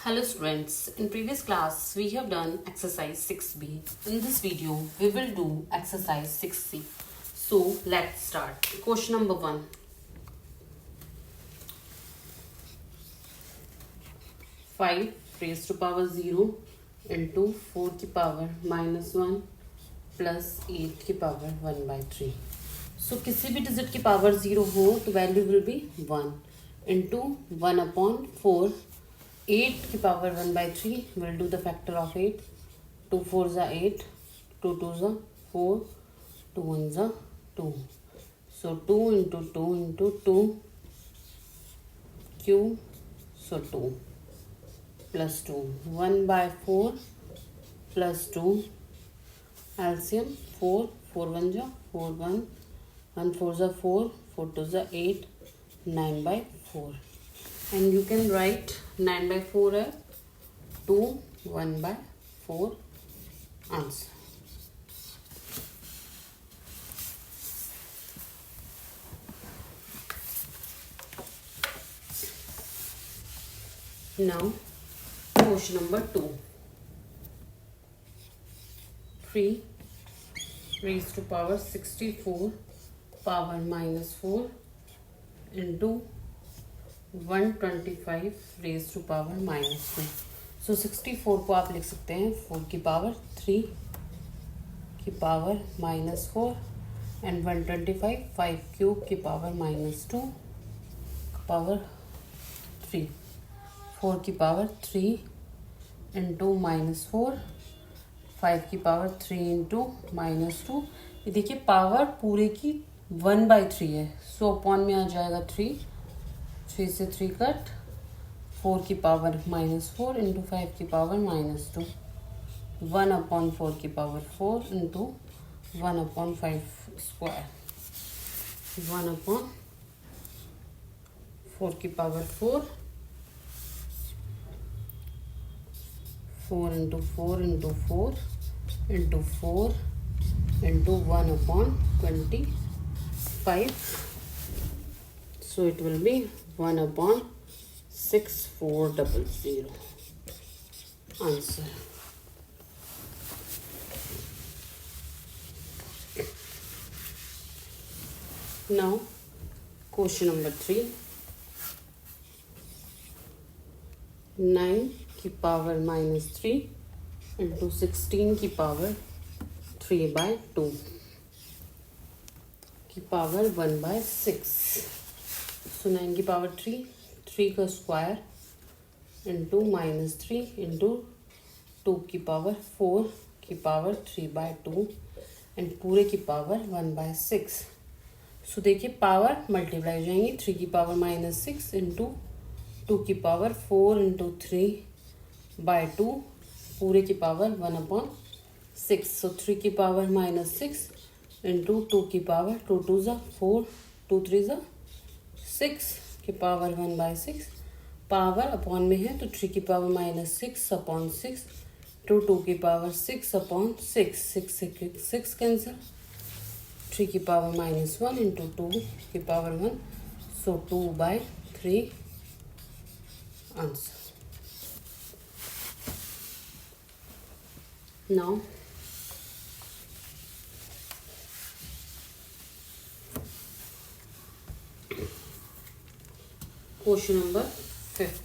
Hello students, in previous class we have done exercise 6b. In this video we will do exercise 6c. So let's start. Question number 1. Five raised to power 0 into 4 की power minus 1 plus 8 की power 1 by 3. So किसी भी digit की power 0 हो तो value will be 1 into 1 upon 4. 8 की power 1 by 3 will do the factor of 8. 2 4s are 8, 2 2s are 4, 2 1s are 2. So 2 into 2 into 2 q, so 2 plus 2. 1 by 4 plus 2 LCM 4, 4 1 ja 4 1, 1 4s are 4, 4 2s are 8, 9 by 4. And you can write 9 by 4 as 2, 1 by 4 answer. Now question number 2. 3 raised to power 64 power minus 4 into 125 raised to power minus 2. So 64 को आप लिख सकते हैं 4 की power 3 की power minus 4 and 125 5 cube की power minus 2 power 3. 4 की power 3 into minus 4, 5 की पावर 3 into minus 2. ये देखिए पावर पूरे की 1 by 3 है. सो अपॉन में आ जाएगा 3 से 3 कट. 4 की पावर -4 इंटू 5 की पावर -2. 1 अपॉन 4 की power 4 into 1 upon 5 square. 1 upon 4 की power 4, 4 into 4 into 4 into 4 into 1 upon 25. So it will be 1 upon 6400. Answer. Now question number 3. 9 की पावर -3 into 16 की पावर 3 by 2 की पावर 1 by 6. So 9 की power 3 का square into -3 into 2 की power 4 की power 3 by 2 and पूरे की पावर 1 by 6. सो देखिए पावर मल्टीप्लाई हो जाएंगी. 3 की पावर -6 इंटू 2 की पावर 4 इंटू 3 by 2 पूरे की पावर 1 अपॉन 6. सो 3 की पावर -6 इंटू 2 की पावर 2 2 ज़ा 4, 2 3 ज़ा 6 की पावर 1 by 6. पावर अपॉन में है तो 3 की पावर -6 अपॉन 6 टू 2 की पावर 6 अपॉन 6. 6 कैंसिल. 3 की पावर -1 इंटू 2 की power 1. So 2 by 3 answer. Now question number 5.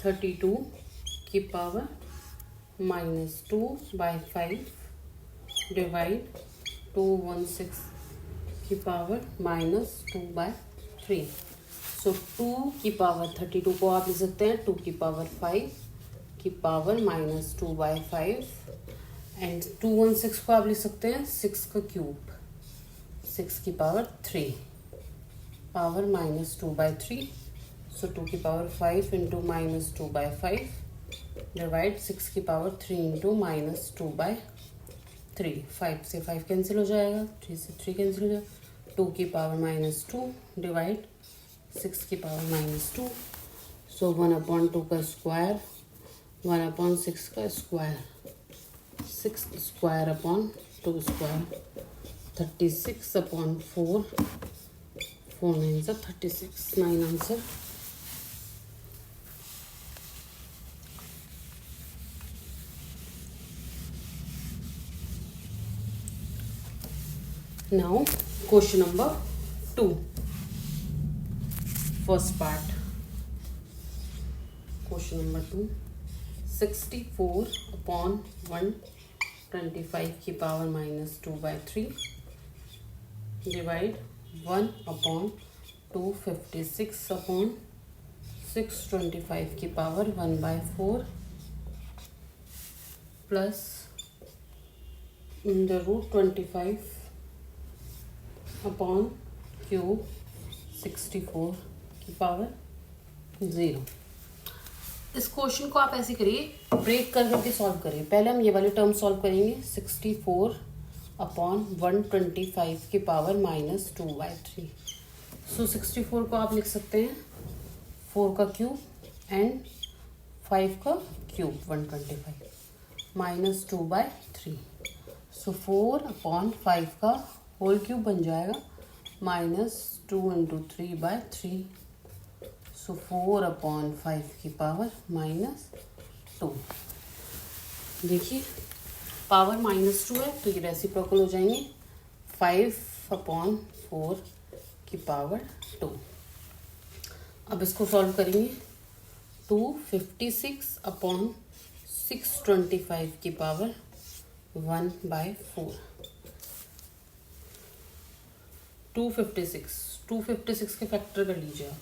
32 की पावर -2 by 5 डिवाइड 216 की पावर -2 by 3. सो 2 की पावर 32 को आप लिख सकते हैं 2 की पावर 5 की पावर -2 by 5 एंड 216 को आप लिख सकते हैं 6 का क्यूब 6 की पावर 3 पावर -2 by 3. सो 2 की पावर 5 इंटू -2 by 5 डिवाइड 6 की पावर 3 इंटू -2 by 3. 5 से 5 कैंसिल हो जाएगा. 3 से 3 कैंसिल हो जाएगा. 2 की पावर -2 डिवाइड 6 की पावर -2. सो 1 अपॉन 2 का स्क्वायर 1 अपॉन 6 का square 6 square upon 2 square 36 upon 4 4 9 36. 9 answer. Now question number 2, first part. Question number 2, 64 upon 125 की पावर -2/3 डिवाइड 1 upon 256 upon 625 की power 1/4 plus in the root 25 upon cube 64 की power 0। इस question को आप ऐसे करिए, ब्रेक कर करके सॉल्व करिए। पहले हम ये वाली टर्म सॉल्व करेंगे, 64 अपॉन 125 की पावर -2/3। सो 64 को आप लिख सकते हैं 4 का क्यूब एंड 5 का क्यूब 125 -2/3। सो 4 अपॉन 5 का होल क्यूब बन जाएगा -2 × 3/3। सो 4 अपॉन 5 की पावर -2। देखिए पावर -2 है तो ये रेसिप्रोकल हो जाएंगे 5 अपॉन 4 की पावर 2। अब इसको सॉल्व करेंगे, 256 अपॉन 625 की पावर 1/4। 256 के फैक्टर कर लीजिए आप।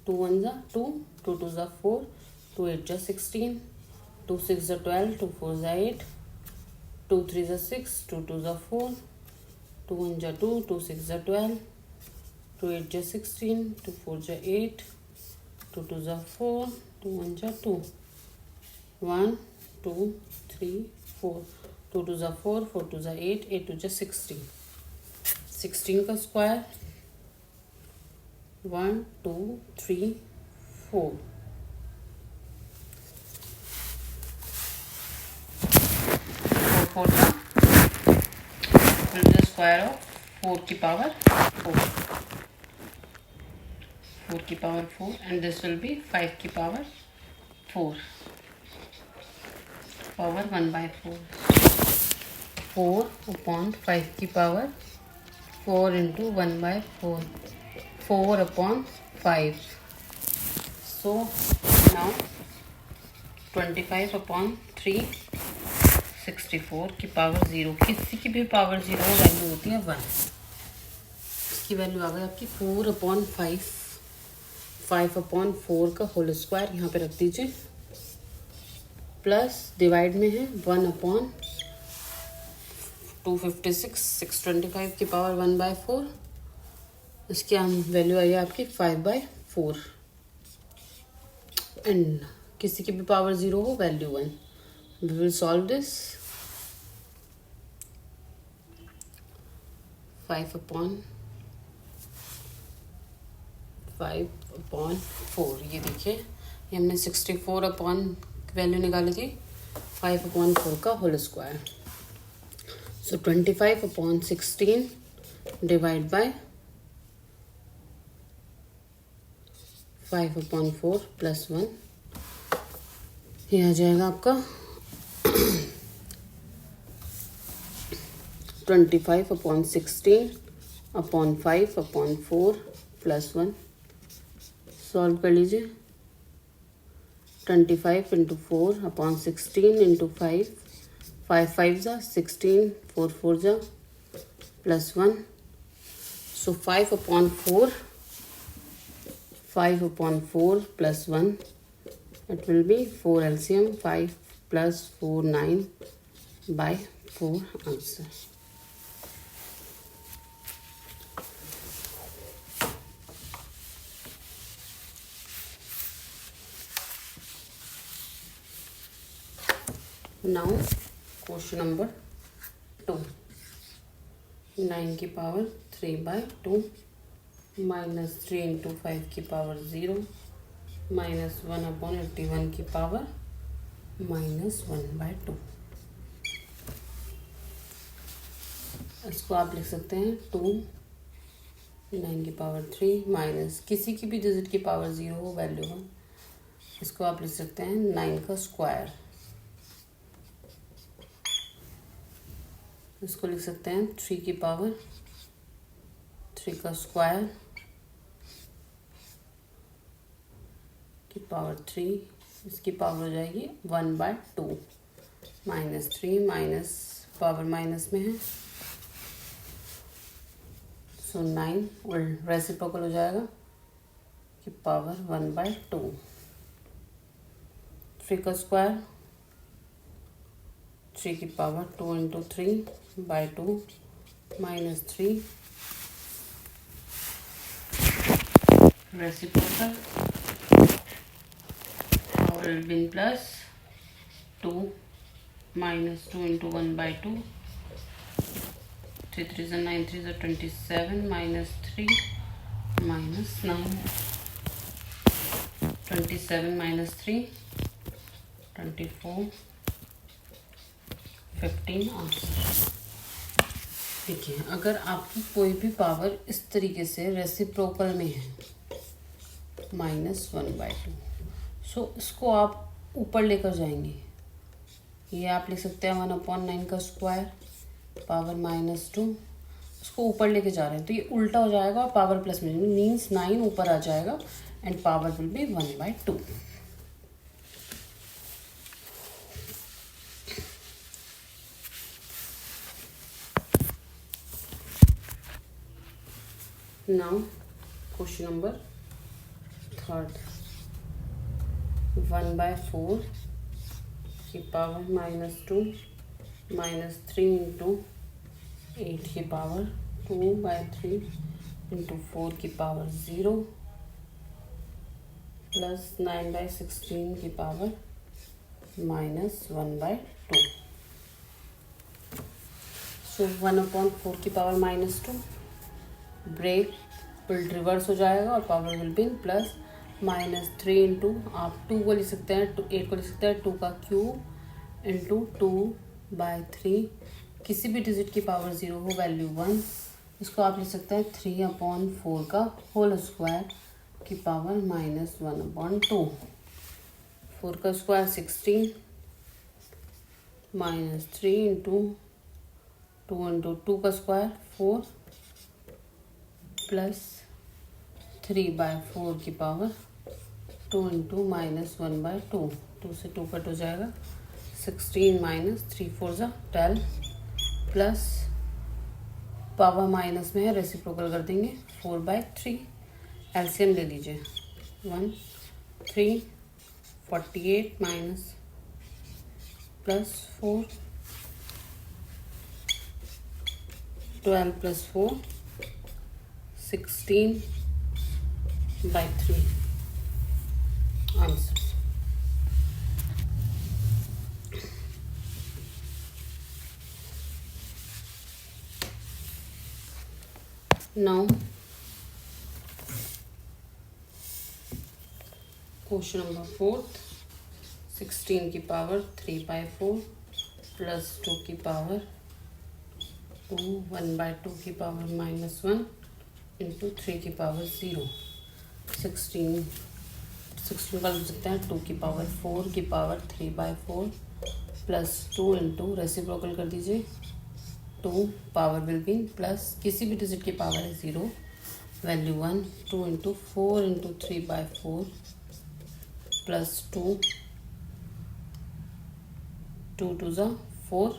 2 1 ज़ा 2, 2 2 ज़ा 4, 2 8 ज़ा 16, 2 6 ज़ा 12, 2 4 ज़ा 8, 2 3 ज़ा 6, 2 2 ज़ा 4, 2 1 ज़ा 2, 2 6 ज़ा 12, 2 8 ज़ा 16, 2 4 ज़ा 8, 2 2 ज़ा 4, 2 1 ज़ा 2, 1 2 3 4, 2 2 ज़ा 4, 4 2 ज़ा 8, 8 2 ज़ा 16, 16 का स्क्वायर 1 2 3 4, 4 का स्क्वायर ऑफ 4 की पावर 4, 4 की power 4 and this will be 5 की पावर 4 पावर 1/4। 4 अपॉन 5 की power 4 × 1/4, 4 upon 5. So now 25 upon 3, 64 की पावर 0। किसी की भी पावर 0 वैल्यू होती है 1। इसकी वैल्यू आ गई आपकी 4 अपॉन 5, 5 अपॉन 4 का होल स्क्वायर यहाँ पे रख दीजिए, प्लस डिवाइड में है 1 अपॉन 256, 625 की पावर 1/4। इसकी वैल्यू आई है आपकी 5/4 एंड किसी की भी पावर 0 हो value 1। We will solve this. 5 upon 4, ये देखिए ये हमने 64 अपॉन वैल्यू निकाली थी 5 अपॉन 4 का whole square. So 25 upon 16 divide by 5 upon 4 plus 1, ये आ जाएगा आपका 25 upon 16 upon 5 upon 4 plus 1। Solve कर लीजिए, 25 × 4 अपॉन 16 × 5, 5 5 ज़ा 16, 4 4 ज़ा plus 1। So 5 upon 4, 5 upon 4 plus 1, it will be 4 LCM, 5 plus 4 9/4 answer. Now question number 2, 9 की पावर 3/2 -3 × 5 की पावर 0 -1 अपॉन 81 की पावर -1/2। इसको आप लिख सकते हैं 2 9 की पावर 3 माइनस किसी की भी डिजिट की पावर 0 हो वैल्यू 1। इसको आप लिख सकते हैं 9 का स्क्वायर। इसको लिख सकते हैं 3 की पावर 3 का स्क्वायर की पावर 3, इसकी पावर हो जाएगी 1/2 -3 माइनस पावर माइनस में है, सो 9 रेसिप्रोकल हो जाएगा की पावर 1/2। 3 का स्क्वायर 3 की power 2 × 3/2 -3 reciprocal power will be plus 2 -2 × 1/2 3 3 9 3 27 -3 -9 27 -3 24 15 answer. देखिए अगर आपकी कोई भी पावर इस तरीके से रेसिप्रोकल में है -1/2, सो इसको आप ऊपर लेकर जाएंगे। ये आप लिख सकते हैं 1/9 का स्क्वायर पावर -2, इसको ऊपर लेके जा रहे हैं तो ये उल्टा हो जाएगा और पावर प्लस में मीन्स 9 ऊपर आ जाएगा and power will be 1/2। Now question number 3, 1/4 की पावर -2 -3 × 8 की पावर 2/3 × 4 की पावर 0 प्लस 9/16 की पावर -1/2। सो 1/4 की पावर -2 ब्रेक विल रिवर्स हो जाएगा और पावर विल बी प्लस -3 × आप 2 को लिख सकते हैं 8 को लिख सकते हैं 2 का क्यूब × 2/3, किसी भी डिजिट की पावर 0 हो वैल्यू 1, इसको आप लिख सकते हैं 3/4 का होल स्क्वायर की पावर -1/2। 4 का स्क्वायर 16 -3 × 2 × 2 का स्क्वायर 4 प्लस 3/4 की पावर 2 × -1/2, 2 से 2 कट हो जाएगा 16 -3 4 12 प्लस पावर माइनस में है रेसिप्रोकल कर देंगे 4/3, एलसीएम ले लीजिए 1 3 48 minus plus 4 12 plus 4 16/3 answer. Now question number 4, 16 की पावर 3/4 प्लस 2 की पावर 2 1/2 की पावर -1 × 3 की पावर 0 16 का लिख सकते हैं 2 की पावर 4 की पावर 3/4 प्लस 2 × रेसिप्रोकल कर दीजिए 2 पावर विल बी प्लस किसी भी डिजिट की पावर है 0 वैल्यू 1 2 × 4 × 3/4 प्लस 2 2 2 4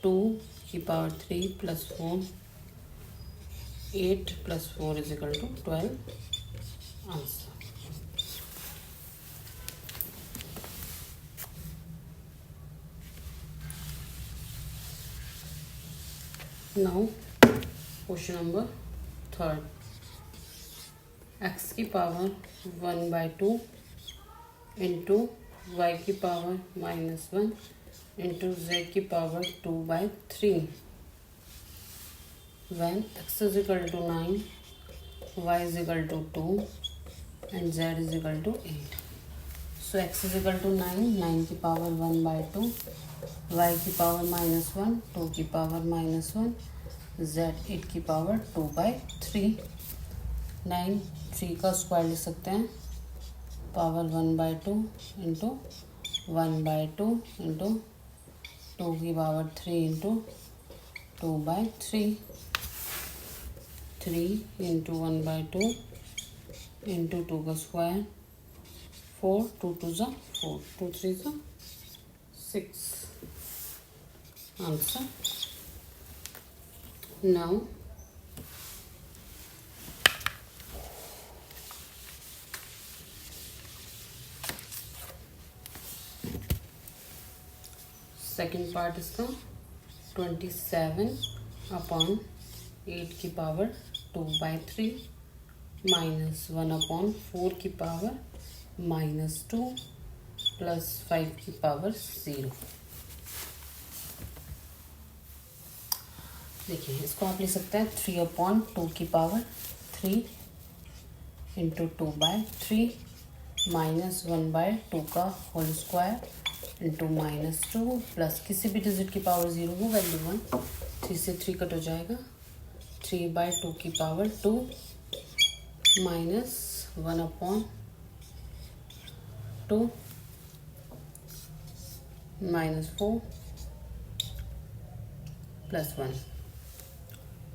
2 की power 3 plus 4 8 plus 4 = 12 answer. Now question number 3, x की पावर 1/2 × y की पावर -1 × z की power 2/3 when x = 9 y = 2 and z = 8। So x = 9 की पावर 1/2 y की पावर -1 2 की पावर -1 z 8 की पावर 2/3 9 3 का स्क्वायर लिख सकते हैं पावर 1/2 × 1/2 × 2 की पावर 3 इंटू 2/3, 3 इंटू 1/2 इंटू 2 का स्क्वायर, 4, 2 2 ज़ा 4, 2 3 ज़ा 6. Answer. Now सेकेंड पार्ट इसका 27/8 की पावर 2/3 माइनस 1/4 की पावर -2 प्लस 5 की पावर 0. देखिए इसको आप ले सकते हैं 3/2 की पावर 3 इंटू 2/3 माइनस 1/2 का होल स्क्वायर इंटू -2 प्लस किसी भी डिजिट की पावर 0 हो वैल्यू 1. 3 से 3 कट हो जाएगा. 3/2 की power 2 minus 1/2 -4 plus 1.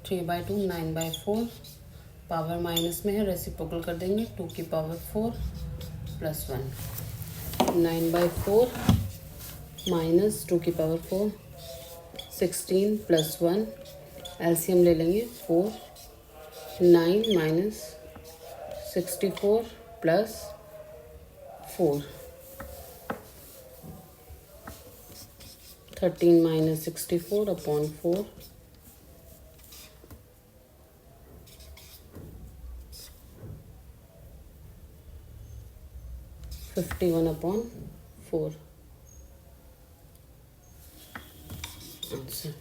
3/2 9/4 power minus में है, रेसिप्रोकल कर देंगे. 2 की पावर 4 प्लस 1. 9/4 माइनस 2 की पावर 4, 16 प्लस 1. एलसीएम ले लेंगे 4. 9 minus 64 plus 4. 13 minus 64/4. 51/4. Answer.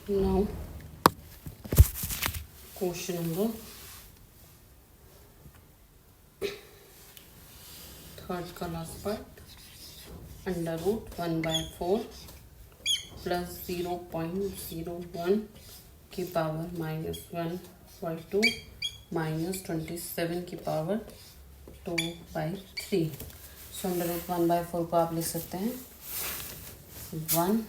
Now question number third का लास्ट पार्ट. √1/4 प्लस 0.01 की पावर -1/2 माइनस 27 की पावर 2/3. सो √1/4 को आप लिख सकते हैं 1.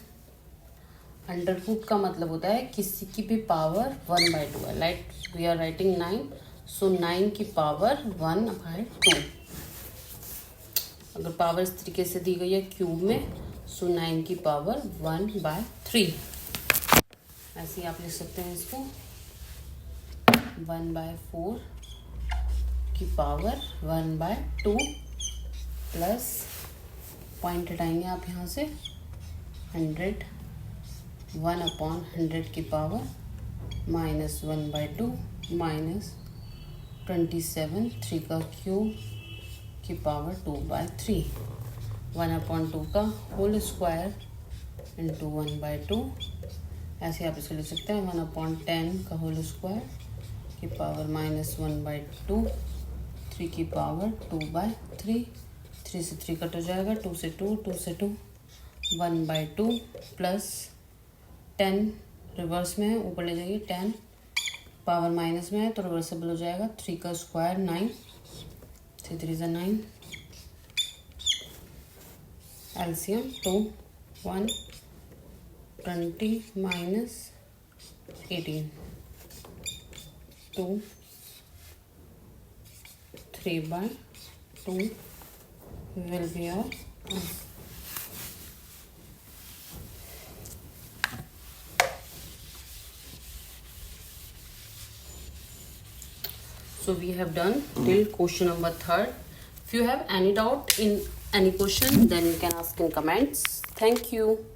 √ का मतलब होता है किसी की भी पावर 1/2 है. लाइक वी आर राइटिंग 9, सो 9 की पावर 1/2. अगर पावर इस तरीके से दी गई है क्यूब में, सो 9 की पावर 1/3. ऐसे ही आप लिख सकते हैं इसको 1/4 की पावर 1/2 प्लस पॉइंट हटाएंगे आप यहाँ से 100 1/100 की पावर -1/2 माइनस 27 3 का क्यूब की पावर 2/3. 1/2 का होल स्क्वायर इंटू 1/2. ऐसे आप इसको लिख सकते हैं 1/10 का होल स्क्वायर की पावर -1/2. 3 की पावर 2/3. 3 से 3 कट हो जाएगा. 2 से 2, 2 से 2 1/2 प्लस 10 रिवर्स में है, ऊपर ले जाइए. 10 पावर माइनस में है तो रिवर्सेबल हो जाएगा. 3 का स्क्वायर 9, 3 3 ज़ा 9. LCM 2 1 20 minus 18 2 3/2 will be our answer. So we have done till question number 3rd. If you have any doubt in any question, then you can ask in comments. Thank you.